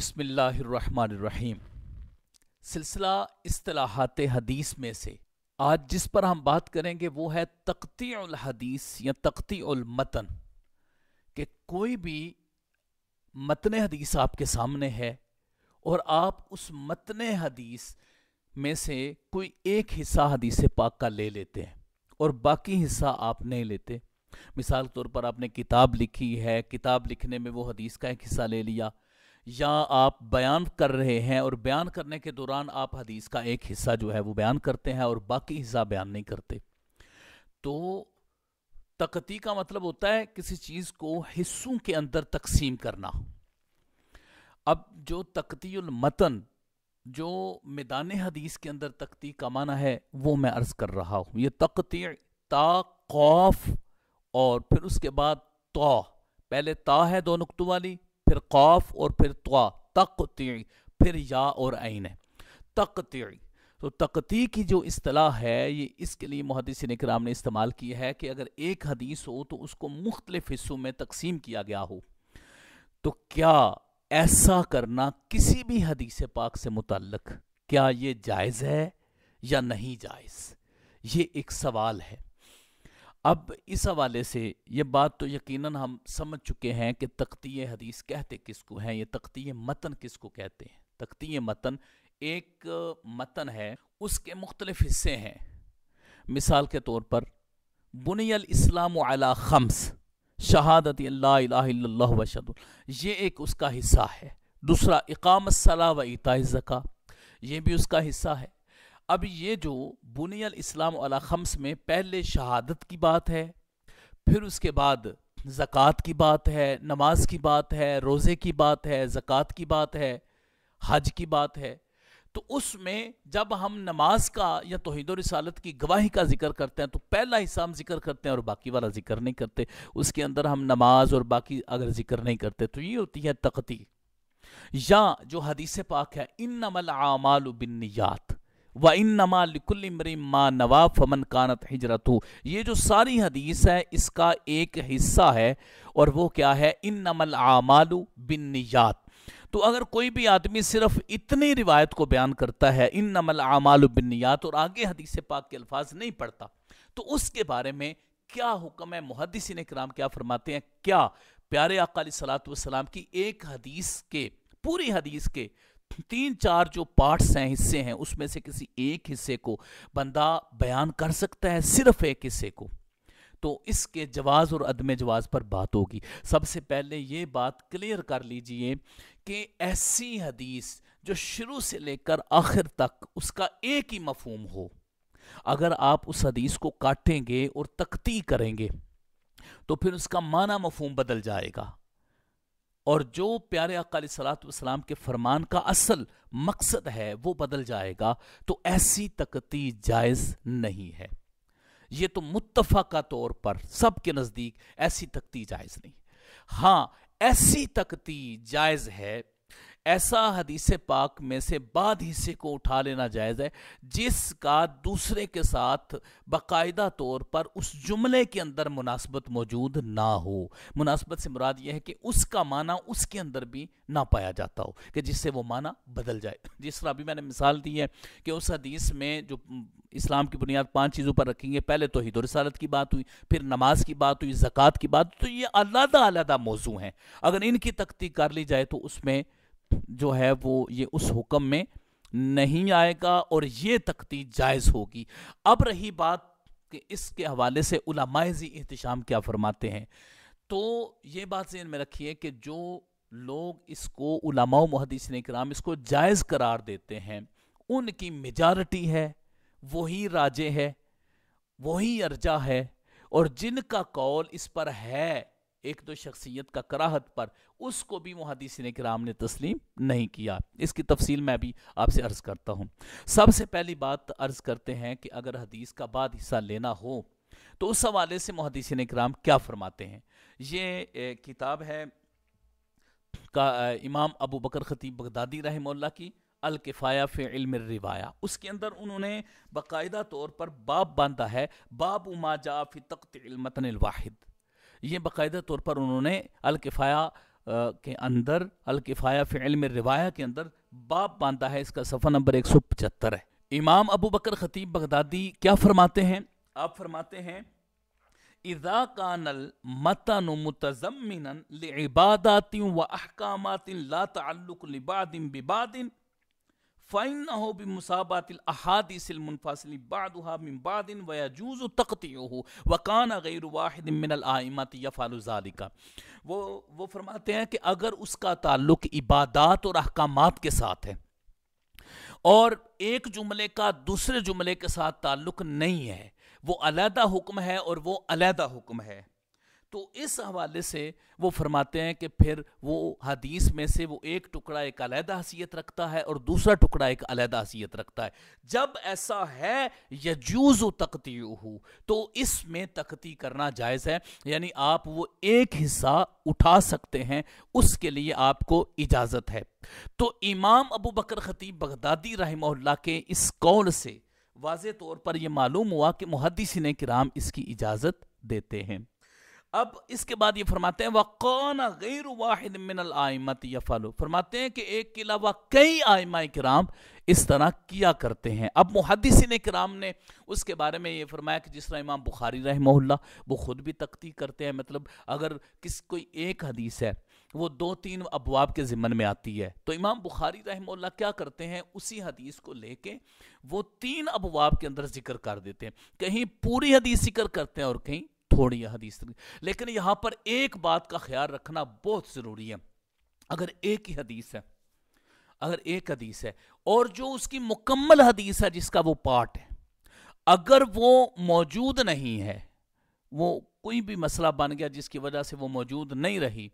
بسم اللہ الرحمن الرحیم۔ سلسلہ اصطلاحات حدیث میں سے آج جس پر ہم بات کریں گے وہ ہے تقطیع الحدیث یا تقطیع المتن، کہ کوئی بھی متن حدیث آپ کے سامنے ہے اور آپ اس متن حدیث میں سے کوئی ایک حصہ حدیث پاک کا لے لیتے ہیں اور باقی حصہ آپ نہیں لیتے۔ مثال کے طور پر آپ نے کتاب لکھی ہے، کتاب لکھنے میں وہ حدیث کا ایک حصہ لے لیا، یا آپ بیان کر رہے ہیں اور بیان کرنے کے دوران آپ حدیث کا ایک حصہ جو ہے وہ بیان کرتے ہیں اور باقی حصہ بیان نہیں کرتے۔ تو تقطیع کا مطلب ہوتا ہے کسی چیز کو حصوں کے اندر تقسیم کرنا۔ اب جو تقطیع المتن جو میدان حدیث کے اندر تقطیع کا معنی ہے وہ میں عرض کر رہا ہوں۔ یہ تقطیع تا قاف اور پھر اس کے بعد طا، پہلے تا ہے دو نقطوں والی، پھر قاف اور پھر طا، تقطیع، پھر یا اور عین ہے تقطیع۔ تو تقطیع کی جو اصطلاح ہے یہ اس کے لیے محدثین کرام نے استعمال کی ہے کہ اگر ایک حدیث ہو تو اس کو مختلف حصوں میں تقسیم کیا گیا ہو، تو کیا ایسا کرنا کسی بھی حدیث پاک سے متعلق کیا یہ جائز ہے یا نہیں جائز، یہ ایک سوال ہے۔ اب اس حوالے سے یہ بات تو یقیناً ہم سمجھ چکے ہیں کہ تقطیع حدیث کہتے کس کو ہیں، یہ تقطیع متن کس کو کہتے ہیں۔ تقطیع متن ایک متن ہے، اس کے مختلف حصے ہیں۔ مثال کے طور پر بنی الاسلام علی خمس، شہادت اللہ الہ الا اللہ واشہد، یہ ایک اس کا حصہ ہے۔ دوسرا اقام الصلاۃ و ایتاء الزکوٰۃ، یہ بھی اس کا حصہ ہے۔ اب یہ جو بنی الاسلام علی خمس میں پہلے شہادت کی بات ہے، پھر اس کے بعد زکوٰۃ کی بات ہے، نماز کی بات ہے، روزے کی بات ہے، زکوٰۃ کی بات ہے، حج کی بات ہے۔ تو اس میں جب ہم نماز کا یا توحید و رسالت کی گواہی کا ذکر کرتے ہیں تو پہلا حصہ ہم ذکر کرتے ہیں اور باقی والا ذکر نہیں کرتے، اس کے اندر ہم نماز اور باقی اگر ذکر نہیں کرتے تو یہ ہوتی ہے تقطیع۔ یا جو حدیث پاک ہے انما الاعمال بالنیات وَإِنَّمَا لِكُلِّ امْرِئٍ مَّا نَوَىٰ فَمَنْ كَانَتْ هِجْرَتُهُ، یہ جو ساری حدیث ہے اس کا ایک حصہ ہے اور وہ کیا ہے؟ انما الاعمال بالنیات۔ تو اگر کوئی بھی آدمی صرف اتنی روایت کو بیان کرتا ہے انما الاعمال بالنیات اور آگے حدیث پاک کے الفاظ نہیں پڑھتا، تو اس کے بارے میں کیا حکم ہے؟ محدثین کرام کیا فرماتے ہیں؟ کیا پیارے آقا علیہ الصلوۃ والسلام کی ایک حدیث کے، پوری حدیث کے 3-4 جو پارٹس ہیں، حصے ہیں، اس میں سے کسی ایک حصے کو بندہ بیان کر سکتا ہے، صرف ایک حصے کو؟ تو اس کے جواز اور عدم جواز پر بات ہوگی۔ سب سے پہلے یہ بات کلیئر کر لیجئے کہ ایسی حدیث جو شروع سے لے کر آخر تک اس کا ایک ہی مفہوم ہو، اگر آپ اس حدیث کو کاٹیں گے اور تقطیع کریں گے تو پھر اس کا معنی مفہوم بدل جائے گا، اور جو پیارے آقا علیہ الصلوۃ والسلام کے فرمان کا اصل مقصد ہے وہ بدل جائے گا۔ تو ایسی تقطیع جائز نہیں ہے، یہ تو متفقہ طور پر سب کے نزدیک ایسی تقطیع جائز نہیں۔ ہاں ایسی تقطیع جائز ہے، ایسا حدیث پاک میں سے بعد حصے کو اٹھا لینا جائز ہے جس کا دوسرے کے ساتھ باقاعدہ طور پر اس جملے کے اندر مناسبت موجود نہ ہو۔ مناسبت سے مراد یہ ہے کہ اس کا معنی اس کے اندر بھی نہ پایا جاتا ہو کہ جس سے وہ معنی بدل جائے۔ جس طرح ابھی میں نے مثال دی ہے کہ اس حدیث میں جو اسلام کی بنیاد 5 چیزوں پر رکھیں گے، پہلے توحید و رسالت کی بات ہوئی، پھر نماز کی بات ہوئی، زکوٰۃ کی بات، تو یہ علیحدہ علیحدہ موضوع ہیں۔ اگر ان کی تقطیع کر لی جائے تو اس میں جو ہے وہ یہ اس حکم میں نہیں آئے گا اور یہ تقطیع جائز ہوگی۔ اب رہی بات کہ اس کے حوالے سے علماء ذی احتشام کیا فرماتے ہیں، تو یہ بات ذہن میں رکھیے کہ جو لوگ اس کو علماء و محدثین کرام اس کو جائز قرار دیتے ہیں ان کی میجارٹی ہے، وہی راجح ہے، وہی ارجح ہے، اور جن کا قول اس پر ہے ایک دو شخصیت کا کراہت پر، اس کو بھی محدثین کرام نے تسلیم نہیں کیا۔ اس کی تفصیل میں بھی آپ سے عرض کرتا ہوں۔ سب سے پہلی بات عرض کرتے ہیں کہ اگر حدیث کا بعد حصہ لینا ہو تو اس حوالے سے محدثین کرام کیا فرماتے ہیں۔ یہ کتاب ہے امام ابو بکر خطیب بغدادی رحمہ اللہ کی الکفایہ فی علم الروایہ، اس کے اندر انہوں نے باقاعدہ طور پر باب باندھا ہے، باب ما جاء فی تقطیع المتن الواحد۔ یہ باقاعدہ طور پر انہوں نے الکفایہ کے اندر الکفایہ فی علم روایہ کے اندر باب باندھا ہے، اس کا صفحہ نمبر 175 ہے۔ امام ابو بکر خطیب بغدادی کیا فرماتے ہیں؟ آپ فرماتے ہیں اذا کان المتن متضمنا لعبادات واحکامات لا تعلق لبعض ببعض فإنه بمصابات الأحاديث المنفصل بعضها من بعض ويجوز تقطيعه وكان غير واحد من الأئمة يفعل ذلك۔ وہ فرماتے ہیں کہ اگر اس کا تعلق عبادات اور احکامات کے ساتھ ہے اور ایک جملے کا دوسرے جملے کے ساتھ تعلق نہیں ہے، وہ علیحدہ حکم ہے اور وہ علیحدہ حکم ہے، تو اس حوالے سے وہ فرماتے ہیں کہ پھر وہ حدیث میں سے وہ ایک ٹکڑا ایک علیحدہ حیثیت رکھتا ہے اور دوسرا ٹکڑا ایک علیحدہ حیثیت رکھتا ہے۔ جب ایسا ہے یجوز تقطیعہ، تو اس میں تقطیع کرنا جائز ہے، یعنی آپ وہ ایک حصہ اٹھا سکتے ہیں، اس کے لیے آپ کو اجازت ہے۔ تو امام ابو بکر خطیب بغدادی رحمہ اللہ کے اس قول سے واضح طور پر یہ معلوم ہوا کہ محدثین کرام اس کی اجازت دیتے ہیں۔ اب اس کے بعد یہ فرماتے ہیں وَقَانَ غَيْرُ وَاحِدٍ مِّنَ الْآئِمَّةِ يَفْعَلُ، فرماتے ہیں کہ ایک کے علاوہ کئی آئمہ کرام اس طرح کیا کرتے ہیں۔ اب محدثین کرام نے اس کے بارے میں یہ فرمایا کہ جس طرح امام بخاری رحمہ اللہ وہ خود بھی تقطیع کرتے ہیں، مطلب اگر کوئی ایک حدیث ہے وہ 2-3 ابواب کے ضمن میں آتی ہے تو امام بخاری رحمہ اللہ کیا کرتے ہیں، اسی حدیث کو لے کے وہ 3 ابواب کے اندر ذکر کر دیتے ہیں، کہیں پوری حدیث ذکر کرتے ہیں اور کہیں تھوڑی حدیث۔ لیکن یہاں پر ایک بات کا خیال رکھنا بہت ضروری ہے، اگر ایک ہی حدیث ہے، اگر ایک حدیث ہے اور جو اس کی مکمل حدیث ہے جس کا وہ پارٹ ہے، اگر وہ موجود نہیں ہے، وہ کوئی بھی مسئلہ بن گیا جس کی وجہ سے وہ موجود نہیں رہی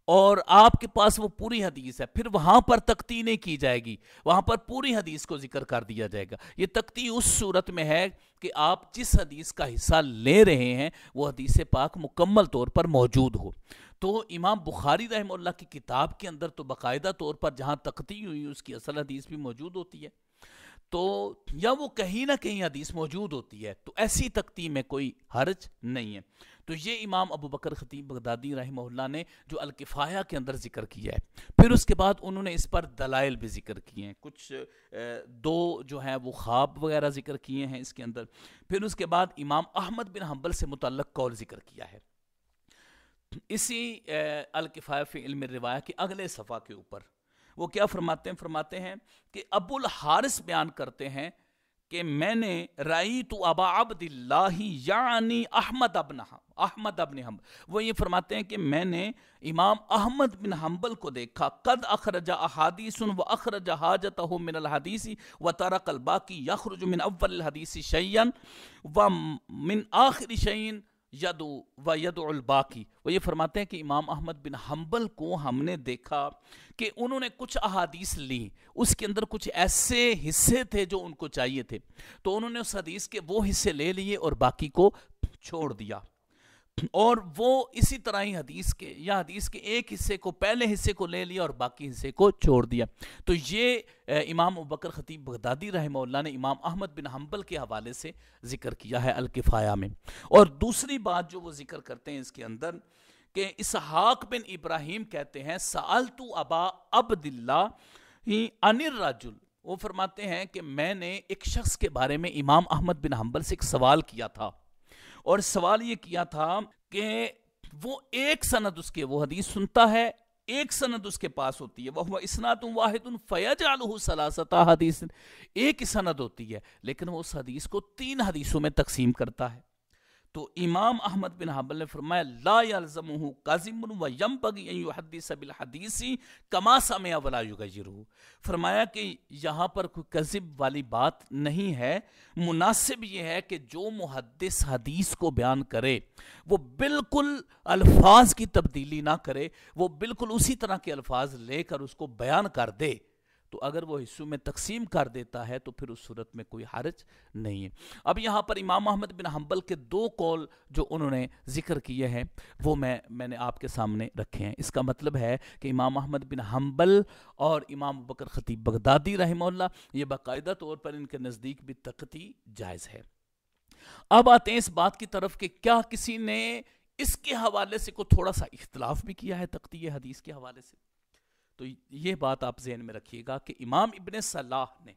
اور آپ کے پاس وہ پوری حدیث ہے، پھر وہاں پر تقطیع نہیں کی جائے گی، وہاں پر پوری حدیث کو ذکر کر دیا جائے گا۔ یہ تقطیع اس صورت میں ہے کہ آپ جس حدیث کا حصہ لے رہے ہیں وہ حدیث پاک مکمل طور پر موجود ہو۔ تو امام بخاری رحمہ اللہ کی کتاب کے اندر تو باقاعدہ طور پر جہاں تقطیع ہوئی اس کی اصل حدیث بھی موجود ہوتی ہے، تو یا وہ کہیں نہ کہیں حدیث موجود ہوتی ہے، تو ایسی تقطیع میں کوئی حرج نہیں ہے۔ تو یہ امام ابو بکر خطیب بغدادی رحمہ اللہ نے جو الکفایہ کے اندر ذکر کیا ہے، پھر اس کے بعد انہوں نے اس پر دلائل بھی ذکر کیے ہیں، کچھ 2 جو ہیں وہ خواب وغیرہ ذکر کیے ہیں اس کے اندر، پھر اس کے بعد امام احمد بن حنبل سے متعلق قول ذکر کیا ہے۔ اسی الکفایہ فی علم الروایہ کے اگلے صفحہ کے اوپر وہ کیا فرماتے ہیں کہ ابو الحارث بیان کرتے ہیں کہ میں نے رأیت ابا عبد اللہ یعنی احمد ابن حنبل، وہ یہ فرماتے ہیں کہ میں نے امام احمد بن حنبل کو دیکھا، قد اخرج احادیث و اخرج حاجتہ من الحدیث و ترک الباقی یخرج من اول الحدیث شیئا و من آخر شیئا یدعو الباقی۔ وہ یہ فرماتے ہیں کہ امام احمد بن حنبل کو ہم نے دیکھا کہ انہوں نے کچھ احادیث لی، اس کے اندر کچھ ایسے حصے تھے جو ان کو چاہیے تھے، تو انہوں نے اس حدیث کے وہ حصے لے لیے اور باقی کو چھوڑ دیا، اور وہ اسی طرح ہی حدیث کے ایک حصے کو، پہلے حصے کو لے لیا اور باقی حصے کو چھوڑ دیا۔ تو یہ امام ابو بکر خطیب بغدادی رحمہ اللہ نے امام احمد بن حنبل کے حوالے سے ذکر کیا ہے الکفایہ میں۔ اور دوسری بات جو وہ ذکر کرتے ہیں اس کے اندر کہ اسحاق بن ابراہیم کہتے ہیں سألت ابا عبد اللہ عن الرجل، وہ فرماتے ہیں کہ میں نے ایک شخص کے بارے میں امام احمد بن حنبل سے ایک سوال کیا تھا، اور سوال یہ کیا تھا کہ وہ ایک سند اس کے، وہ حدیث سنتا ہے، ایک سند اس کے پاس ہوتی ہے، وہ اسناد واحد فیجعلہ ثلاثۃ حدیث، ایک سند ہوتی ہے لیکن وہ اس حدیث کو 3 حدیثوں میں تقسیم کرتا ہے۔ تو امام احمد بن حنبل نے فرمایا لا یلزمہ کاذب و ینبغی ان یحدث بالحدیث کما سمع ولا یغیرہ، فرمایا کہ یہاں پر کوئی کذب والی بات نہیں ہے، مناسب یہ ہے کہ جو محدث حدیث کو بیان کرے وہ بالکل الفاظ کی تبدیلی نہ کرے، وہ بالکل اسی طرح کے الفاظ لے کر اس کو بیان کر دے، تو اگر وہ حصوں میں تقسیم کر دیتا ہے تو پھر اس صورت میں کوئی حرج نہیں ہے۔ اب یہاں پر امام احمد بن حنبل کے 2 قول جو انہوں نے ذکر کیے ہیں وہ میں نے آپ کے سامنے رکھے ہیں۔ اس کا مطلب ہے کہ امام احمد بن حنبل اور امام ابو بکر خطیب بغدادی رحمہ اللہ یہ باقاعدہ طور پر ان کے نزدیک بھی تقطیع جائز ہے۔ اب آتے ہیں اس بات کی طرف کہ کیا کسی نے اس کے حوالے سے کوئی تھوڑا سا اختلاف بھی کیا ہے تقطیع حدیث کے حوالے سے. تو یہ بات آپ ذہن میں رکھیے گا کہ امام ابن صلاح نے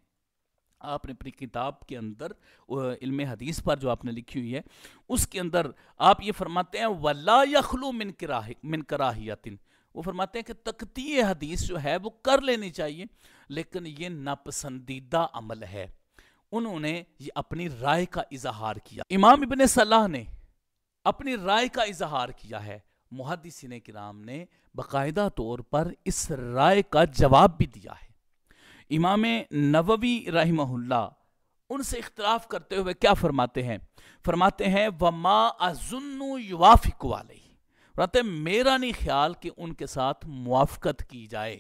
آپ نے اپنی کتاب کے اندر علم حدیث پر جو آپ نے لکھی ہوئی ہے اس کے اندر آپ یہ فرماتے ہیں وَلَا يَخْلُو مِن کراہیۃ، وہ فرماتے ہیں کہ تقطیع حدیث جو ہے وہ کر لینی چاہیے لیکن یہ ناپسندیدہ عمل ہے. انہوں نے یہ اپنی رائے کا اظہار کیا. امام ابن صلاح نے اپنی رائے کا اظہار کیا ہے. محدثین کرام نے باقاعدہ طور پر اس رائے کا جواب بھی دیا ہے. امام نووی رحمہ اللہ ان سے اختلاف کرتے ہوئے کیا فرماتے ہیں؟ فرماتے ہیں وَمَا أَظُنُّ يُوَافِقُ عَلَيْهِ، فرماتے ہیں میرا نہیں خیال کہ ان کے ساتھ موافقت کی جائے،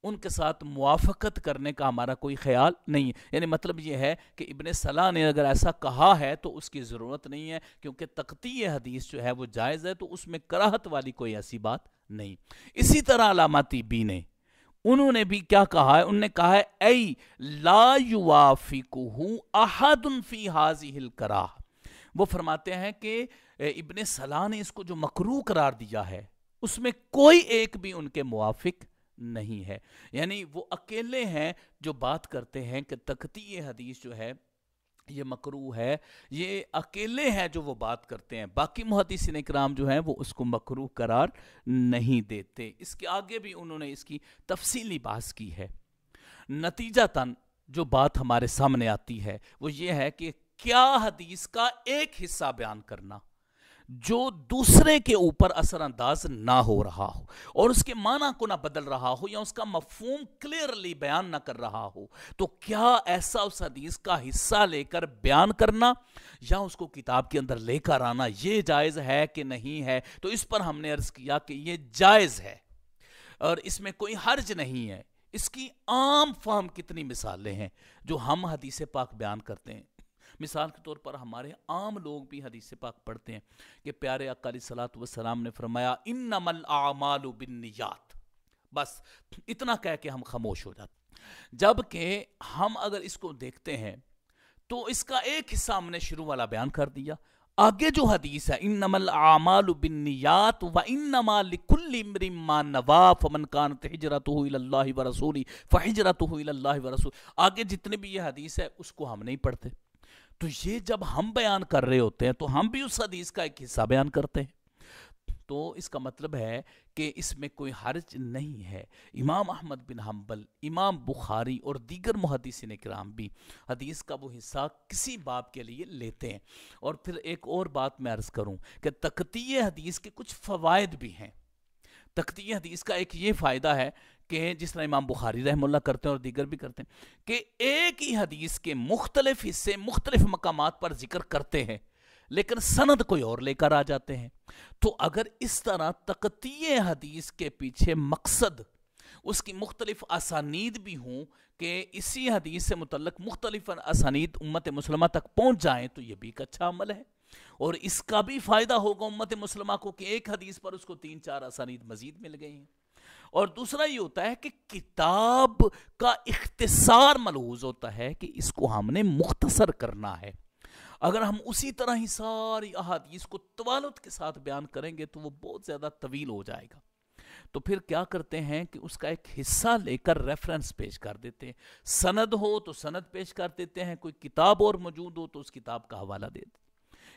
ان کے ساتھ موافقت کرنے کا ہمارا کوئی خیال نہیں ہے. یعنی مطلب یہ ہے کہ ابن صلاح نے اگر ایسا کہا ہے تو اس کی ضرورت نہیں ہے، کیونکہ تقطیع حدیث جو ہے وہ جائز ہے، تو اس میں کراہت والی کوئی ایسی بات نہیں. اسی طرح علامہ طیبی نے انہوں نے بھی کیا کہا ہے؟ انہوں نے کہا ہے ای لا یوافقہ احد فی ہذہ الکراہ. وہ فرماتے ہیں کہ ابن صلاح نے اس کو جو مکروہ قرار دیا ہے اس میں کوئی ایک بھی ان کے موافق نہیں ہے. یعنی وہ اکیلے ہیں جو بات کرتے ہیں کہ تقطیع حدیث جو ہے یہ مکروہ ہے، یہ اکیلے ہیں جو وہ بات کرتے ہیں. باقی محدثین کرام جو ہیں وہ اس کو مکروہ قرار نہیں دیتے. اس کے آگے بھی انہوں نے اس کی تفصیلی بحث کی ہے. نتیجتاً جو بات ہمارے سامنے آتی ہے وہ یہ ہے کہ کیا حدیث کا ایک حصہ بیان کرنا جو دوسرے کے اوپر اثر انداز نہ ہو رہا ہو اور اس کے معنی کو نہ بدل رہا ہو یا اس کا مفہوم کلیئرلی بیان نہ کر رہا ہو، تو کیا ایسا اس حدیث کا حصہ لے کر بیان کرنا یا اس کو کتاب کے اندر لے کر آنا یہ جائز ہے کہ نہیں ہے؟ تو اس پر ہم نے عرض کیا کہ یہ جائز ہے اور اس میں کوئی حرج نہیں ہے. اس کی عام فہم کتنی مثالیں ہیں جو ہم حدیث پاک بیان کرتے ہیں. مثال کے طور پر ہمارے عام لوگ بھی حدیث پاک پڑھتے ہیں کہ پیارے آقا علیہ الصلوۃ والسلام نے فرمایا انما الاعمال بالنیات، بس اتنا کہہ کے ہم خاموش ہو جاتے. جبکہ ہم اگر اس کو دیکھتے ہیں تو اس کا ایک حصہ ہم نے شروع والا بیان کر دیا. آگے جو حدیث ہے انما الاعمال بالنیات وانما لکل امرئ ما نوى فمن كانت ہجرته الى الله ورسوله فہجرته الى الله ورسوله، آگے جتنے بھی یہ حدیث ہے اس کو ہم نہیں پڑھتے. تو یہ جب ہم بیان کر رہے ہوتے ہیں تو ہم بھی اس حدیث کا ایک حصہ بیان کرتے ہیں. تو اس کا مطلب ہے کہ اس میں کوئی حرج نہیں ہے. امام احمد بن حنبل، امام بخاری اور دیگر محدثین کرام بھی حدیث کا وہ حصہ کسی باب کے لیے لیتے ہیں. اور پھر ایک اور بات میں عرض کروں کہ تقطیع حدیث کے کچھ فوائد بھی ہیں. تقطیع حدیث کا ایک یہ فائدہ ہے کہ جس طرح امام بخاری رحمہ اللہ کرتے ہیں اور دیگر بھی کرتے ہیں کہ ایک ہی حدیث کے مختلف حصے مختلف مقامات پر ذکر کرتے ہیں لیکن سند کوئی اور لے کر آ جاتے ہیں. تو اگر اس طرح تقطیع حدیث کے پیچھے مقصد اس کی مختلف اسانید بھی ہوں کہ اسی حدیث سے متعلق مختلف اسانید امت مسلمہ تک پہنچ جائیں تو یہ بھی ایک اچھا عمل ہے. اور اس کا بھی فائدہ ہوگا امت مسلمہ کو کہ ایک حدیث پر اس کو 3-4 اسانید مزید مل گئی ہیں. اور دوسرا یہ ہوتا ہے کہ کتاب کا اختصار ملحوظ ہوتا ہے کہ اس کو ہم نے مختصر کرنا ہے. اگر ہم اسی طرح ہی ساری احادیث کو طوالت کے ساتھ بیان کریں گے تو وہ بہت زیادہ طویل ہو جائے گا. تو پھر کیا کرتے ہیں کہ اس کا ایک حصہ لے کر ریفرنس پیش کر دیتے ہیں. سند ہو تو سند پیش کر دیتے ہیں، کوئی کتاب اور موجود ہو تو اس کتاب کا حوالہ دے دیتے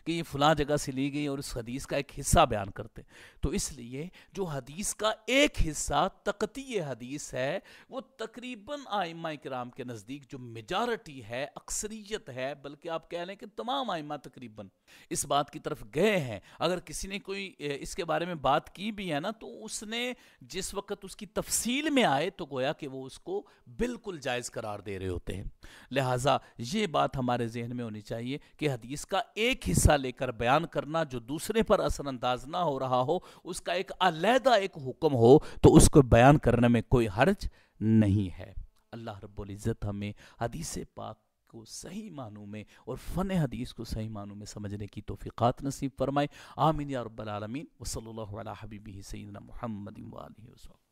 کہ یہ فلاں جگہ سے لی گئی اور اس حدیث کا ایک حصہ بیان کرتے. تو اس لیے جو حدیث کا ایک حصہ تقطیع حدیث ہے وہ تقریباً ائمہ کرام کے نزدیک جو میجارٹی ہے، اکثریت ہے، بلکہ آپ کہہ لیں کہ تمام ائمہ تقریباً اس بات کی طرف گئے ہیں. اگر کسی نے کوئی اس کے بارے میں بات کی بھی ہے نا تو اس نے جس وقت اس کی تفصیل میں آئے تو گویا کہ وہ اس کو بالکل جائز قرار دے رہے ہوتے ہیں. لہٰذا یہ بات ہمارے ذہن میں ہونی چاہیے کہ حدیث کا ایک حصہ لے کر بیان کرنا جو دوسرے پر اثر انداز نہ ہو رہا ہو، اس کا ایک علیحدہ ایک حکم ہو تو اس کو بیان کرنے میں کوئی حرج نہیں ہے. اللہ رب العزت ہمیں حدیث پاک کو صحیح معنوں میں اور فن حدیث کو صحیح معنوں میں سمجھنے کی توفیقات نصیب فرمائے. آمین یا رب العالمین. وصلی اللہ علی حبیبہ سیدنا محمد و آلہ وسلم.